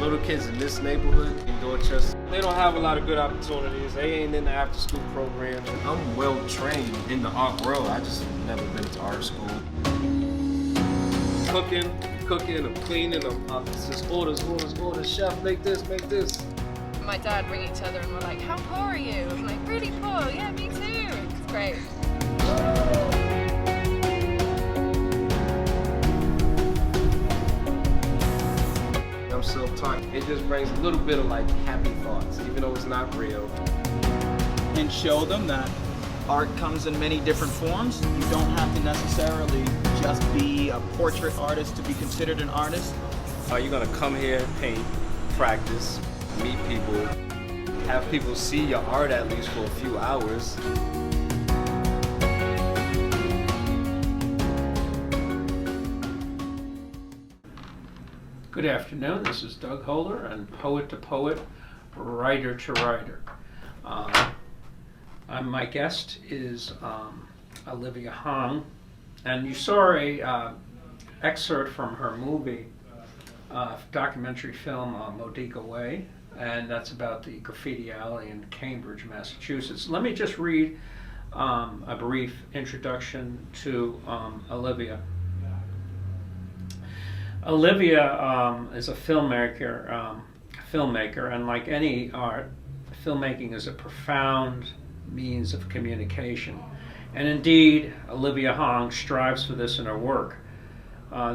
little kids in this neighborhood in Dorchester, they don't have a lot of good opportunities. They ain't in the after school programs. I'm well trained in the art world. I just never been to art school. Cooking, I'm cleaning, I'm just orders, chef, make this. My dad ring each other and we're like, how poor are you? I'm like, really poor? Yeah, me too. It's great. I'm self-taught. It just brings a little bit of like happy thoughts, even though it's not real. And show them that art comes in many different forms. You don't have to necessarily just be a portrait artist to be considered an artist. You're gonna come here, paint, practice, meet people, have people see your art at least for a few hours. Good afternoon, this is Doug Holder and Poet to Poet, Writer to Writer. My guest is Olivia Huang, and you saw a excerpt from her movie, documentary film Modica Way, and that's about the graffiti alley in Cambridge, Massachusetts. Let me just read a brief introduction to Olivia. Olivia is a filmmaker, and like any art, filmmaking is a profound means of communication. And indeed, Olivia Huang strives for this in her work.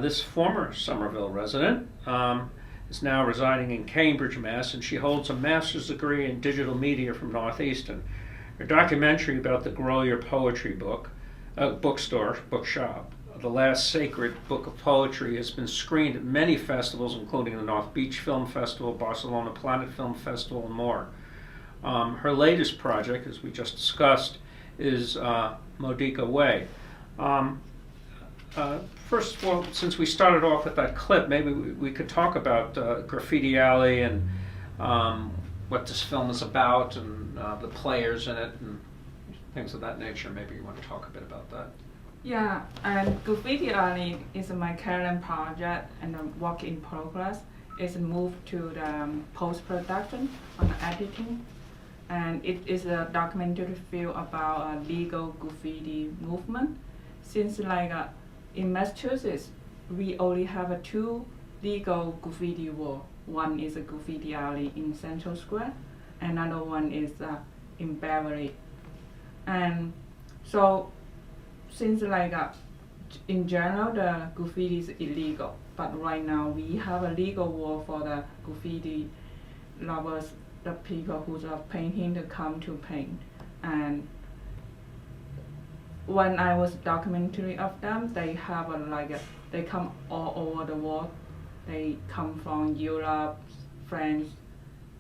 This former Somerville resident is now residing in Cambridge, Mass., and she holds a master's degree in digital media from Northeastern. Her documentary about the Grow Your Poetry bookshop, The Last Sacred Book of Poetry, has been screened at many festivals, including the North Beach Film Festival, Barcelona Planet Film Festival, and more. Her latest project, as we just discussed, is Modica Way. First of all, since we started off with that clip, maybe we could talk about Graffiti Alley and what this film is about and the players in it and things of that nature. Maybe you want to talk a bit about that. Yeah, and Graffiti Alley is my current project and a work in progress. It's moved to the post-production on editing. And it is a documentary film about a legal graffiti movement. Since in Massachusetts, we only have two legal graffiti wall. One is a graffiti alley in Central Square, another one is in Beverly. And so, since in general the graffiti is illegal, but right now we have a legal wall for the graffiti lovers, the people who are painting to come to paint. And when I was documentary of them, they have they come all over the world. They come from Europe, France.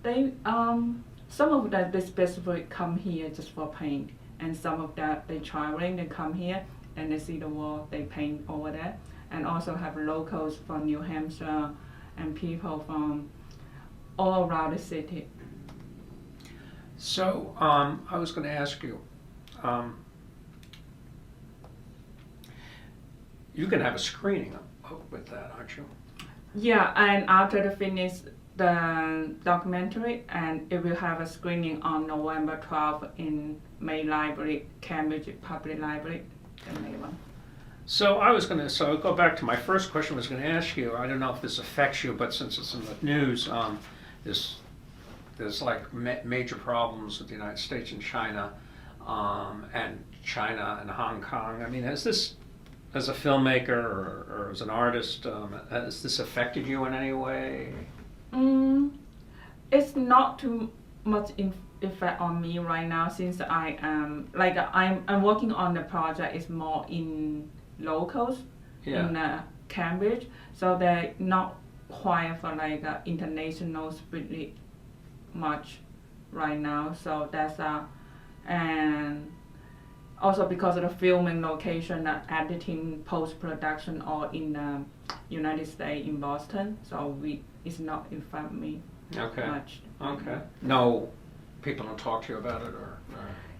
They some of them they specifically come here just for paint, and some of that they traveling. They come here and they see the wall. They paint over there, and also have locals from New Hampshire and people from all around the city. So I was going to ask you, you can have a screening with that, aren't you? Yeah, and after the finish the documentary, and it will have a screening on November 12th in May Library, Cambridge Public Library, the May one. So I'll go back to my first question I was going to ask you. I don't know if this affects you, but since it's in the news, there's major problems with the United States and China, and Hong Kong. I mean, has this, as a filmmaker or as an artist, has this affected you in any way? It's not too much effect on me right now, since I am I'm working on the project. It's more in locals in Cambridge, so they're not quite for international spirit much right now. So that's and also because of the filming location, editing, post-production all in the United States in Boston, so it's not affect me much. Okay. No, people don't talk to you about it, or?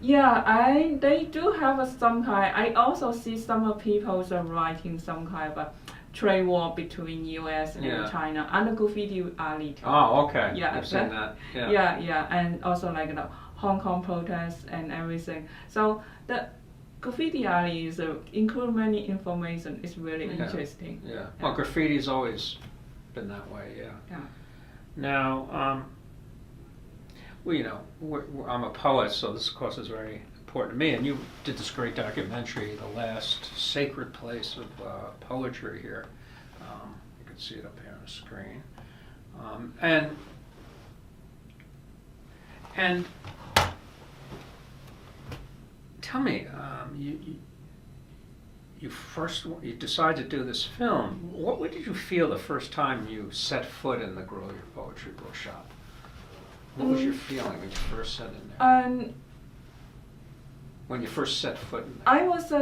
Yeah, they do have some kind. I also see some of people are writing some kind, but trade war between U.S. and Yeah. China, and the graffiti alley too. Oh, okay. Yeah, I've seen that. Yeah. Yeah, and also like the Hong Kong protests and everything. So the graffiti alley is include many information. It's really Yeah. interesting. Yeah. Well, graffiti's always been that way. Yeah. Yeah. Now, well, you know, I'm a poet, so this, of course, is very important to me. And you did this great documentary, The Last Sacred Place of Poetry here. You can see it up here on the screen. And tell me, you decided to do this film. What did you feel the first time you set foot in the Grow Your Poetry bookshop? What was your feeling when you first set in there? When you first set foot in there? I was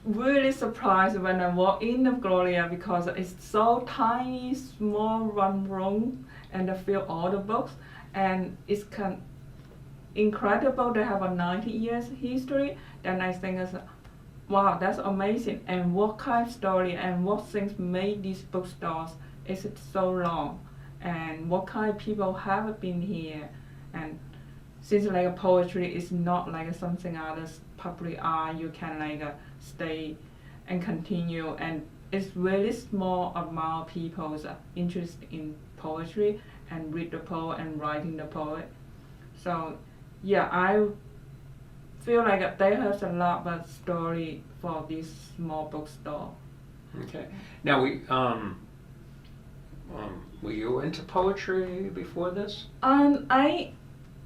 really surprised when I walked in the Gloria because it's so tiny, small, one room, and I feel all the books, and it's incredible. They have a 90 years history. Then I think it's, wow, that's amazing. And what kind of story and what things made these bookstores is it so long, and what kind of people have been here, and since like a poetry is not like something others public art, you can like stay and continue, and it's really small amount of people interested in poetry and read the poem and writing the poet. So yeah, I feel like they have a lot of story for this small bookstore. Okay. Now were you into poetry before this?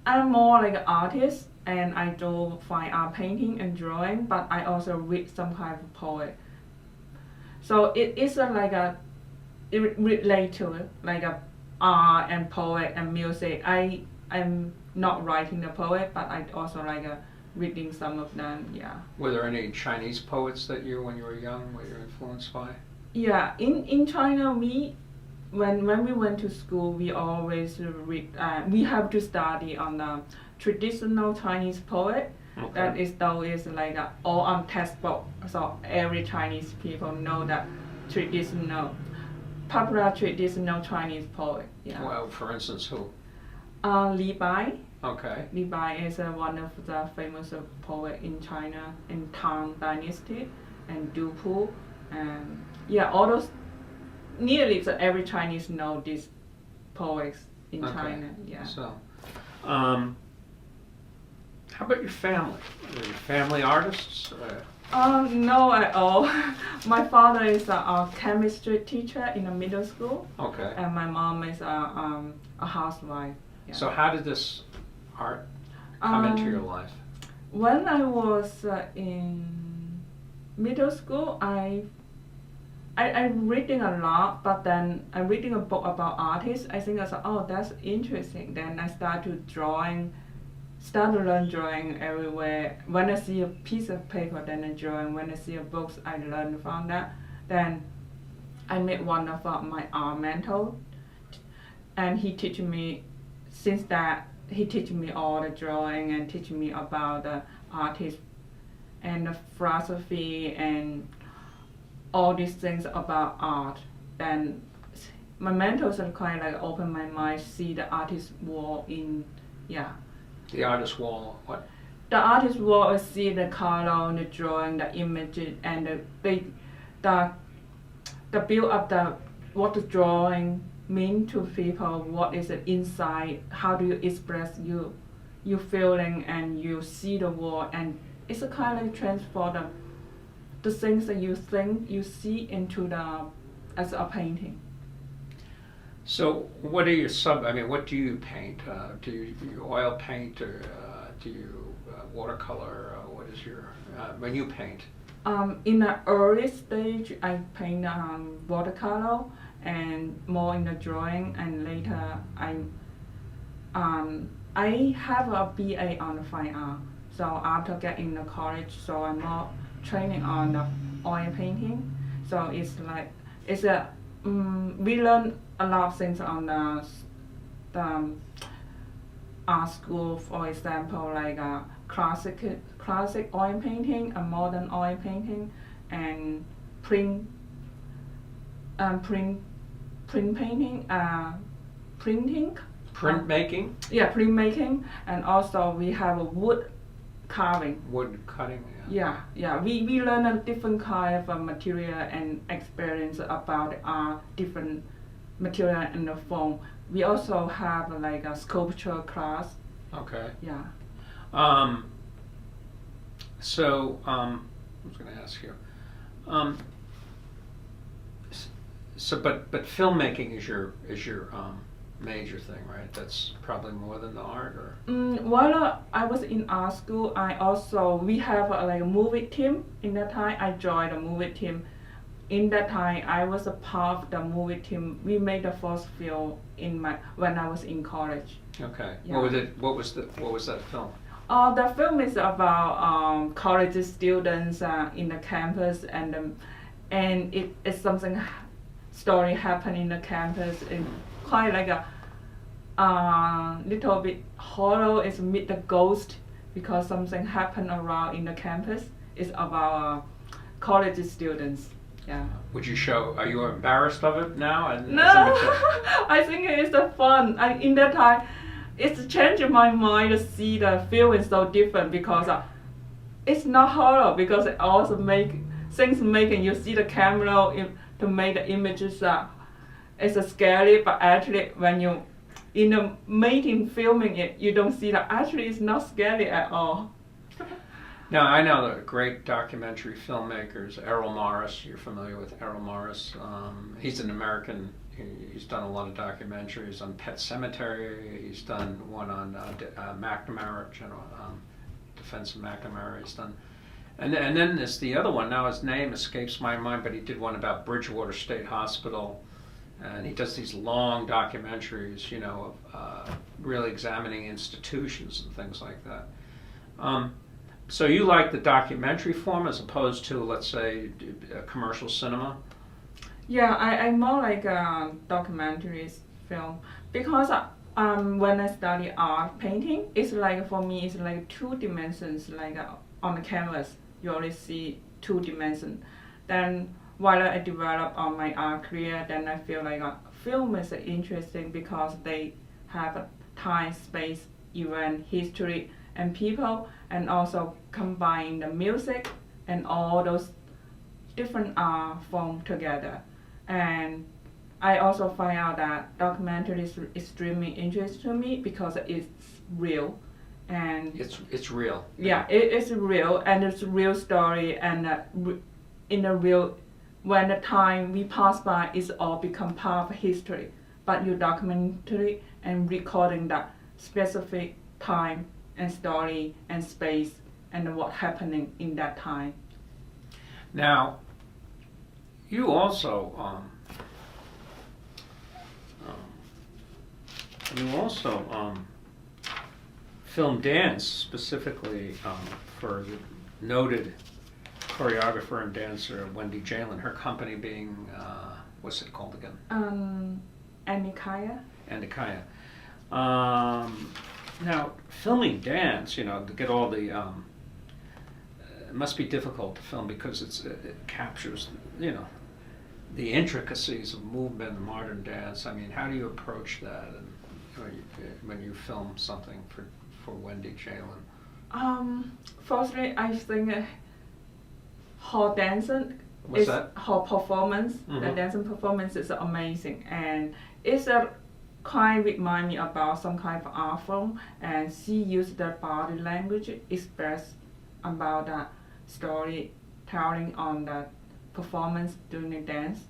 I'm more like an artist, and I do fine art painting and drawing, but I also read some kind of poet. So it is it relate to it, like a art and poet and music. I'm not writing the poet, but I also like reading some of them. Yeah. Were there any Chinese poets that when you were young, were you influenced by? Yeah, in China, when we went to school, we always read. We have to study on the traditional Chinese poet. Okay. That is like all on textbook. So every Chinese people know that popular traditional Chinese poet. Yeah. Well, for instance, who? Li Bai. Okay. Li Bai is one of the famous poet in China in Tang Dynasty, and Du Pu, and yeah, all those. Nearly every Chinese know these poets in China. Yeah. So, how about your family? Are your family artists? No at all. My father is a chemistry teacher in a middle school. Okay. And my mom is a housewife. Yeah. So how did this art come into your life? When I was in middle school, I'm reading a lot, but then I'm reading a book about artists. I think I said, oh, that's interesting. Then I start to learn drawing everywhere. When I see a piece of paper, then I draw. When I see a book, I learn from that. Then I met one of my art mentor, and he teach me. Since that, he teach me all the drawing and teach me about the artist and the philosophy and all these things about art. Then my mentors are kind of like open my mind, see the artist wall in, yeah. The artist wall, what? The artist wall is see the color, the drawing, the image, and the build up what the drawing mean to people, what is it inside, how do you express your feeling, and you see the wall, and it's a kind of transform the things that you think you see into as a painting. So what are your what do you paint? Do you oil paint, or do you watercolor? What is your, when you paint? In the early stage, I paint watercolor and more in the drawing, and later I have a BA on the fine art. So after getting the college, so I'm more training on the oil painting. So we learn a lot of things on the art school. For example, like classic oil painting, a modern oil painting, and print print painting, printing. Printmaking, Yeah, printmaking, and also we have a wood carving. wood cutting. Yeah. We learn a different kind of material and experience about different material and the form. We also have like a sculpture class. Okay. Yeah. So I was going to ask you. But filmmaking is your major thing, right? That's probably more than the art, or. While I was in art school, we have like a movie team. In that time, I joined a movie team. In that time, I was a part of the movie team. We made the first film when I was in college. Okay. Yeah. What was that film? The film is about college students in the campus, and it is something story happening in the campus. And quite like a little bit horror. Is meet the ghost because something happened around in the campus. It's about college students. Yeah. Would you show? Are you embarrassed of it now? No, I think it's fun. In that time, it's changed my mind to see the film is so different because it's not horror because it also making you see the camera to make the images it's scary, but actually when you in the making filming it, you don't see that actually it's not scary at all. Now, I know the great documentary filmmakers, Errol Morris. You're familiar with Errol Morris. He's an American. He's done a lot of documentaries on Pet Sematary. He's done one on McNamara, Defense of McNamara. He's done, and then there's the other one. Now his name escapes my mind, but he did one about Bridgewater State Hospital, and he does these long documentaries, of really examining institutions and things like that. So you like the documentary form as opposed to, let's say, a commercial cinema? Yeah, I'm more like a documentaries film because when I study art painting, it's like for me it's like 2 dimensions. Like on the canvas, you only see 2 dimensions. Then while I develop on my art career, then I feel like film is interesting because they have time, space, event, history, and people, and also combine the music and all those different art forms together. And I also find out that documentary is extremely interesting to me because it's real, and it's real. Yeah, it's real, and it's a real story, and in a real, when the time we pass by, it's all become part of history. But you documentary and recording that specific time and story and space and what happening in that time. Now, you also film dance specifically for the noted choreographer and dancer Wendy Jalen. Her company being what's it called again? Anikaya. Andikaya. Now, filming dance, to get all the, it must be difficult to film because it captures, the intricacies of movement and modern dance. I mean, how do you approach that when you film something for Wendy Jalen? Firstly, I think her dancing her performance, the dancing performance is amazing, and it's a kind remind me about some kind of art form, and she used the body language express about the storytelling on the performance during the dance.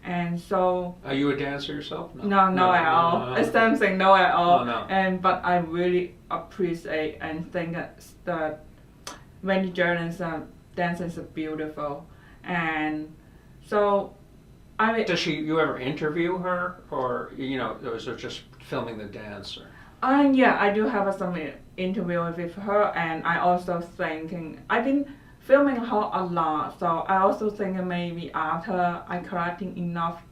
And so are you a dancer yourself? No at all. It's something no at all. No. But I really appreciate and think that Wendy Jalen's dance is beautiful. And so does you ever interview her, or is it just filming the dance? Yeah, I do have some interview with her, and I also thinking I've been filming her a lot, so I also think maybe after I collecting enough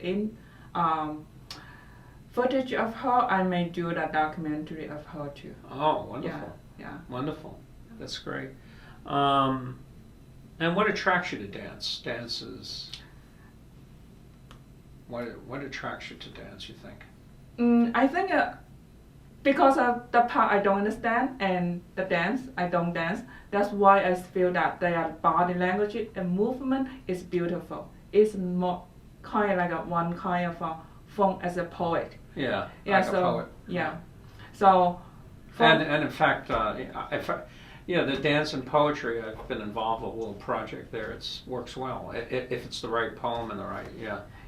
footage of her, I may do the documentary of her too. Oh, wonderful! Yeah. Wonderful. That's great. And what attracts you to dance? Dance is. What attracts you to dance, you think? I think because of the part I don't understand and the dance I don't dance, that's why I feel that their body language and movement is beautiful. It's more kind of like one kind of a form as a poet. Yeah, Yeah, like so a poet. yeah, so And in fact, the dance and poetry, I've been involved with a little project there. It works well if it's the right poem and the right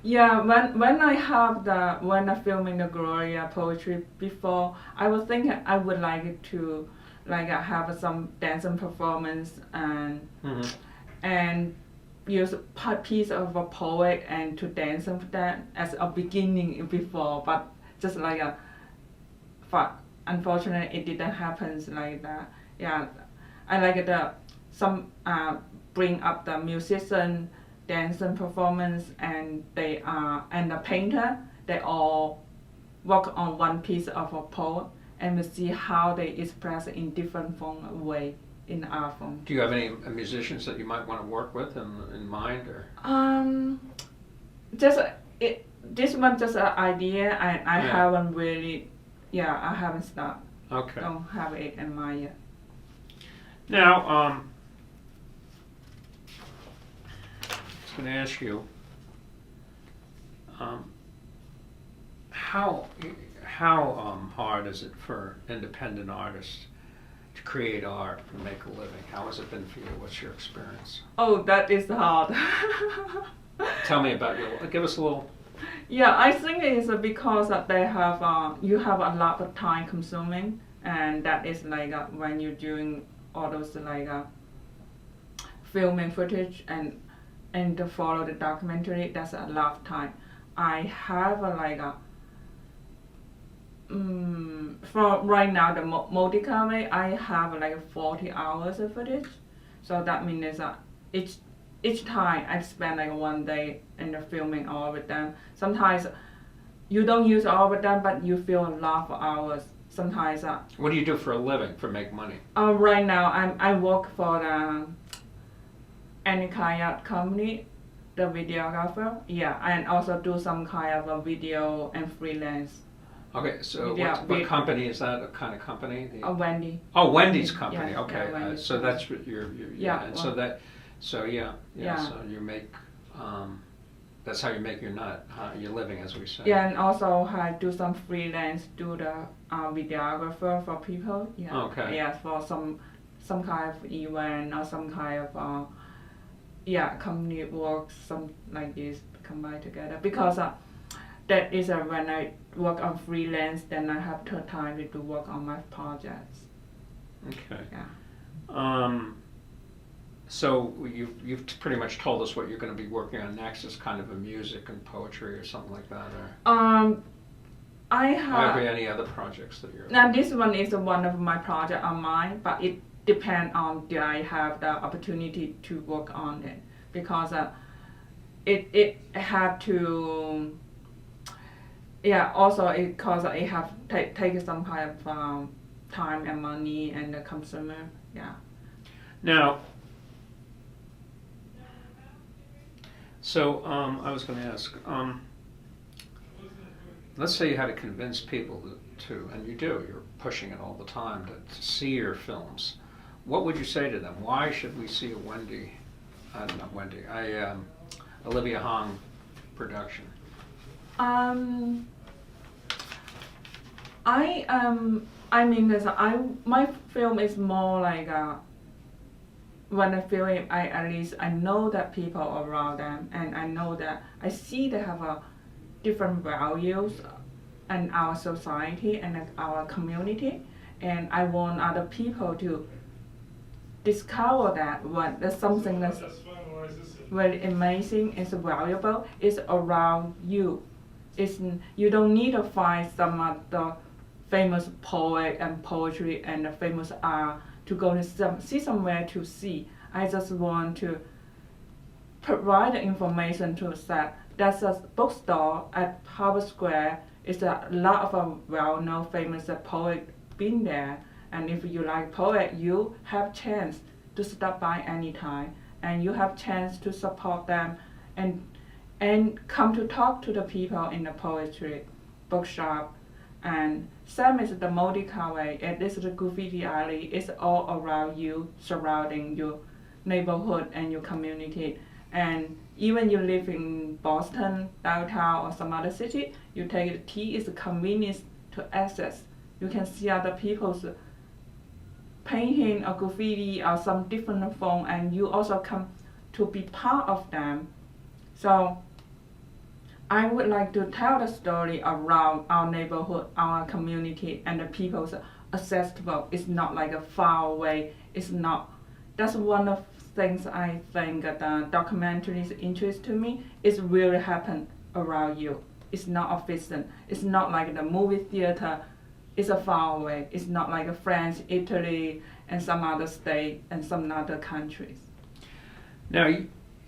yeah. When I filming the Gloria poetry before, I was thinking I would like it to have some dancing performance and use a piece of a poet and to dance with that as a beginning before, but just but unfortunately it didn't happen like that. Yeah, I like bring up the musician, dance and performance, and and the painter. They all work on one piece of a poem, and we see how they express it in different way in art form. Do you have any musicians that you might want to work with in mind, or? This one just an idea, and I haven't really, I haven't started. Okay. Don't have it in mind yet. Now, I was going to ask you, how hard is it for independent artists to create art and make a living? How has it been for you? What's your experience? Oh, that is hard. Tell me about give us a little. Yeah, I think it is because that they have you have a lot of time consuming, and that is when you're doing all those filming footage and to follow the documentary. That's a lot of time. I have for right now the multi-camera I have 40 hours of footage, so that means that each time I spend 1 day in the filming all of them. Sometimes you don't use all of them, but you feel a lot of hours. Sometimes. What do you do for a living for make money? Right now I work for the any kind of company, the videographer. Yeah, and also do some kind of a video and freelance. Okay, so Yeah, what company is that? A kind of company? Wendy. Oh, Wendy's company. Yeah, Okay, yeah, so that's what you're and so well, so you make that's how you make your your living, as we say. Yeah, and also I do some freelance, do the videographer for people. Yeah. Okay. Yeah, for some kind of event or some kind of company work, some like this combined together. Because that is when I work on freelance, then I have time to work on my projects. Okay. Yeah. So you've pretty much told us what you're going to be working on next is kind of a music and poetry or something like that, or I have any other projects that you're. Now this one is one of my project on mine, but it depends on do I have the opportunity to work on it, because it had to. Yeah, also because it have take some kind of time and money and the consumer. Yeah. Now. So I was going to ask, let's say you had to convince people to, and you do, you're pushing it all the time to see your films. What would you say to them? Why should we see a Olivia Huang production? My film is more like when I film it, at least I know that people around them, and I know that I see they have different values in our society and our community, and I want other people to discover that when there's something that's very amazing and valuable is around you. You don't need to find some of the famous poet and poetry and the famous art to go to see somewhere to see. I just want to provide the information to that. There's a bookstore at Harvard Square. It's a lot of well-known famous poet been there. And if you like poet, you have chance to stop by anytime, and you have chance to support them. And and come to talk to the people in the poetry bookshop. And same as the Modi Cafe, and this is the graffiti alley. It's all around you, surrounding your neighborhood and your community. And even you live in Boston, downtown, or some other city, you take the T is a convenience to access. You can see other people's painting or graffiti or some different form, and you also come to be part of them. So I would like to tell the story around our neighborhood, our community, and the people's accessible. It's not like a far away. It's not. That's one of the things I think that the documentaries interest to me. It's really happen around you. It's not a fiction. It's not like the movie theater. It's a far away. It's not like France, Italy, and some other state and some other countries. Now,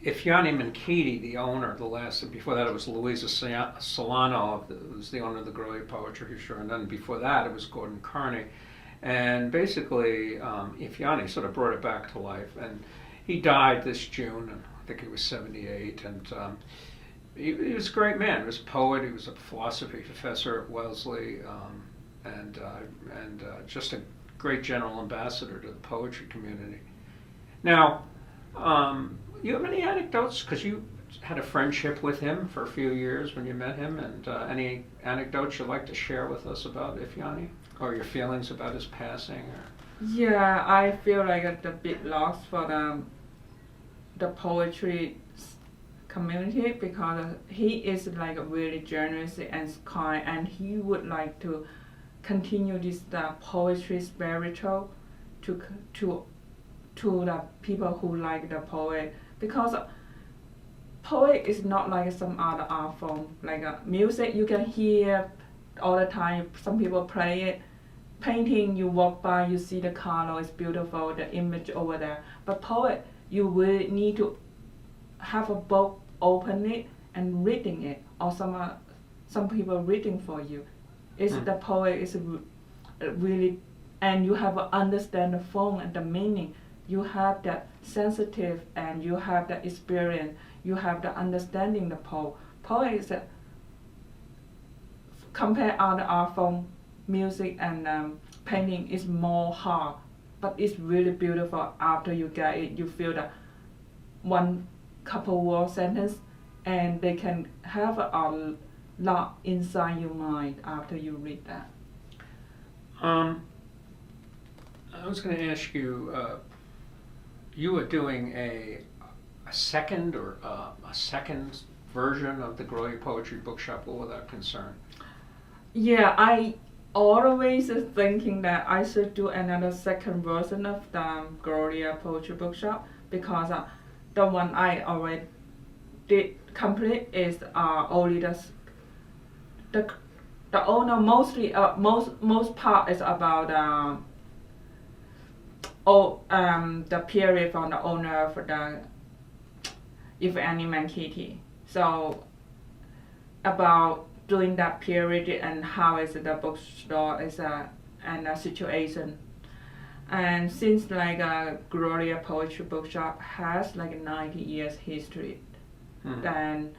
if Yanni Mankiti, the owner, before that it was Louisa Solano, who was the owner of the Growley Poetry Store, and then before that it was Gordon Carney. And basically, Ifeanyi sort of brought it back to life. And he died this June, and I think he was 78. And he was a great man. He was a poet. He was a philosophy professor at Wellesley, and just a great general ambassador to the poetry community. Now, you have any anecdotes? Because you had a friendship with him for a few years when you met him, and any anecdotes you'd like to share with us about Ifeanyi, or your feelings about his passing? Or? Yeah, I feel like a big loss for the poetry community, because he is like really generous and kind, and he would like to continue this poetry spiritual to the people who like the poet, because poet is not like some other art form, like music you can hear all the time, some people play it. Painting, you walk by, you see the color, it's beautiful, the image over there. But poet, you will need to have a book, open it and reading it, or some people reading for you. It's the poet is really, and you have to understand the form and the meaning. You have that sensitive, and you have the experience. You have the understanding the poem. Poem is compare other art form, music and painting is more hard, but it's really beautiful. After you get it, you feel that one couple word sentence, and they can have a lot inside your mind after you read that. I was going to ask you. You were doing a second version of the Growley Poetry Bookshop. What was that concern? Yeah, I always thinking that I should do another second version of the Growley Poetry Bookshop, because the one I already did complete is only the owner mostly most part is about the period from the owner for the Ifeanyi Mankiti. So about during that period and how is the bookstore is and a situation. And since like Growley Poetry Bookshop has like 90 years history, then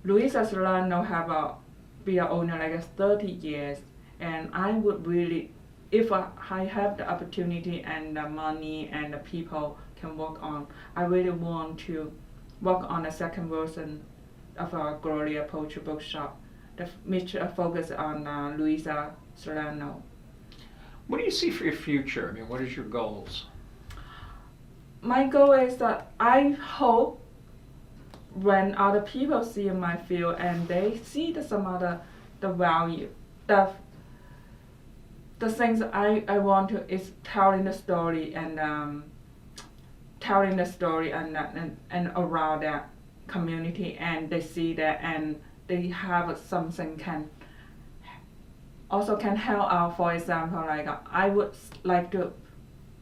Louisa Solano have be a owner like 30 years, and I would really, if I have the opportunity and the money and the people can work on, I really want to work on a second version of our Growley Poetry Bookshop, which focus on Louisa Solano. What do you see for your future? I mean, what is your goals? My goal is that I hope when other people see my field and they see the value, the things I want to is telling the story and around that community, and they see that and they have something can help out. For example, like I would like to,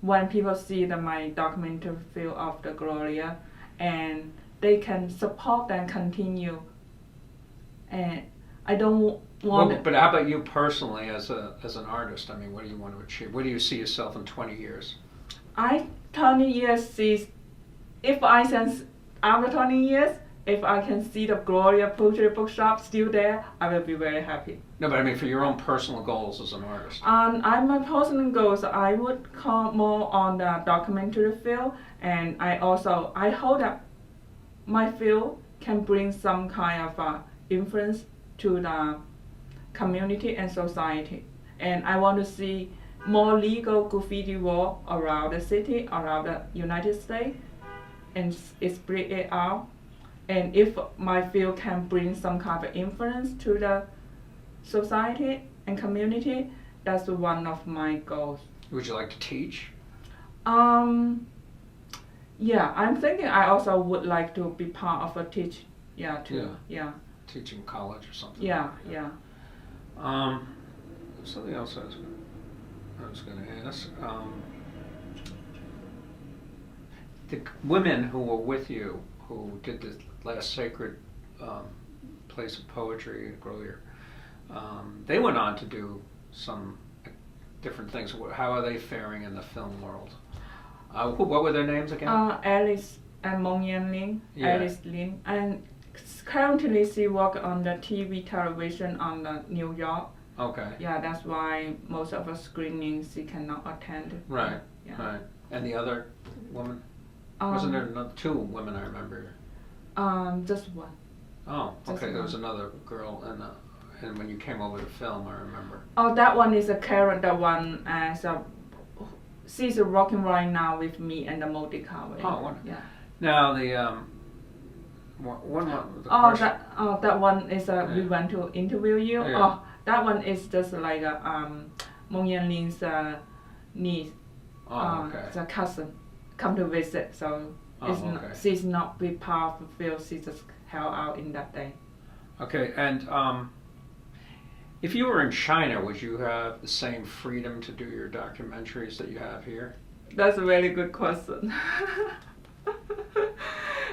when people see my documentary film of the Gloria, and they can support and continue. And I don't want. But how about you personally, as an artist? I mean, what do you want to achieve? Where do you see yourself in 20 years? 20 years is, if I sense after 20 years, if I can see the Gloria Poetry Bookshop still there, I will be very happy. No, but I mean for your own personal goals as an artist. My personal goals, I would call more on the documentary field, and I hope that my field can bring some kind of influence to the community and society. And I want to see more legal graffiti wall around the city, around the United States, and spread it out. And if my field can bring some kind of influence to the society and community, that's one of my goals. Would you like to teach? Yeah, I'm thinking I also would like to be part of a teach. Yeah. Teaching college or something. Yeah. Something else I was going to ask. The women who were with you, who did the last sacred place of poetry at Grolier, they went on to do some different things. How are they faring in the film world? What were their names again? Alice and Mong Yan Lin, Yeah. Alice Lin, and currently she works on the TV television on the New York. Okay. Yeah, that's why most of the screenings she cannot attend. Right. Yeah. Right. And the other woman? Wasn't there another two women I remember? Just one. Oh, Just okay. There was one. another girl, and when you came over to film, I remember. Oh, that one is a character one. She's working right now with me and the multi-cover. Oh, wonderful. Yeah. Now the one. That one is we Yeah. went to interview you. Yeah. Oh, that one is just like Mong Yan Lin's niece. Oh, okay. The cousin come to visit, so okay. she's not be part of the field. She just held out in that day. Okay, and if you were in China, would you have the same freedom to do your documentaries that you have here? That's a very good question.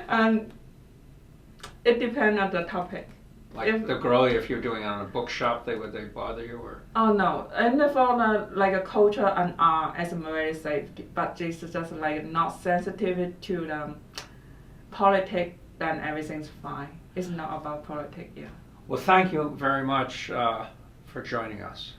And it depends on the topic. Like the girl, if you're doing it on a bookshop, would they bother you or? Oh no, and for a culture and art, it's very safe. But it's just like not sensitive to the politics, then everything's fine. It's not about politics, yeah. Well, thank you very much for joining us.